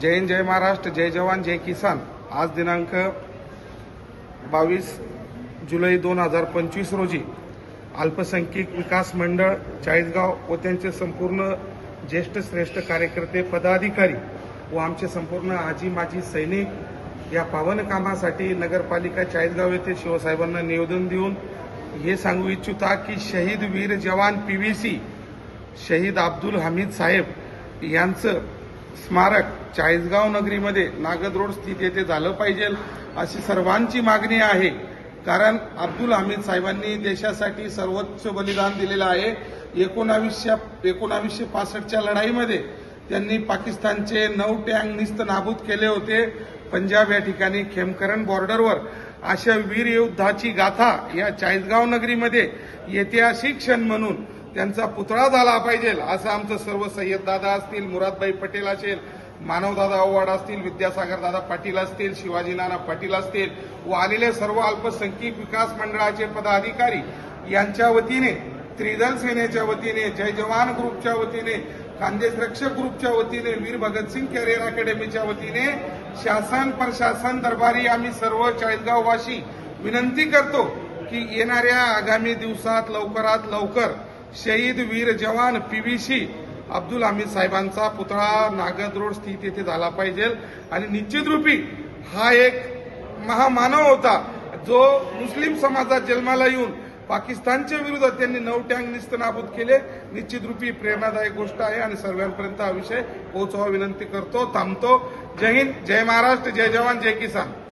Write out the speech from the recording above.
जय हिंद, जय महाराष्ट्र, जय जवान, जय किसान। आज दिनांक 22 जुलै 2025 रोजी अल्पसंख्याक विकास मंडळ चाळीसगाव व त्यांचे संपूर्ण ज्येष्ठ श्रेष्ठ कार्यकर्ते, पदाधिकारी व आमचे संपूर्ण आजी माजी सैनिक या पावन कामासाठी नगरपालिका चाळीसगाव येथे शिवसाहेबांना निवेदन देऊन हे सांगू इच्छिता की शहीद वीर जवान पीव्हीसी शहीद अब्दुल हमीद साहेब यांचं स्मारक चाळीसगाव नगरीमध्ये नागद रोड स्थित येथे झालं पाहिजे अशी सर्वांची मागणी आहे। कारण अब्दुल हमीद साहेबांनी देशासाठी सर्वोच्च बलिदान दिलेलं आहे। 1965च्या लढाईमध्ये त्यांनी पाकिस्तानचे 9 टँक निस्त नाबूद केले होते। पंजाब या ठिकाणी खेमकरण बॉर्डरवर अशा वीर योद्धाची गाथा या चाळीसगाव नगरीमध्ये ऐतिहासिक क्षण म्हणून त्यांचा पुतळा झाला पाहिजे असं आमचं सर्व सय्यद दादा असतील, मुरादभाई पटेल असेल, मानवदादा ओवाड असतील, विद्यासागर दादा पाटील असतील, शिवाजी नाना पाटील असतील व आलेले सर्व अल्पसंख्याक विकास मंडळाचे पदाधिकारी यांच्या वतीने, त्रिदल सेनेच्या वतीने, जय जवान ग्रुपच्या वतीने, खानदेश रक्षक ग्रुपच्या वतीने, वीर भगतसिंग कॅरियर अकॅडमीच्या वतीने शासन प्रशासन दरबारी आम्ही सर्व चाळीसगाववासी विनंती करतो की येणाऱ्या आगामी दिवसात लवकरात लवकर शहीद वीर जवान पीव्हीसी अब्दुल हमीद साहेबांचा पुतळा नागद रोड स्थित येथे झाला पाहिजे। आणि निश्चित रूपी हा एक महामानव होता जो मुस्लिम समाजात जन्माला येऊन पाकिस्तानच्या विरोधात त्यांनी 9 टँक निस्त नाबूद केले। निश्चित रूपी प्रेरणादायक गोष्ट आहे आणि सर्वांपर्यंत हा विषय पोहोचवा विनंती करतो। थांबतो। जय हिंद, जय महाराष्ट्र, जय जवान, जय किसान।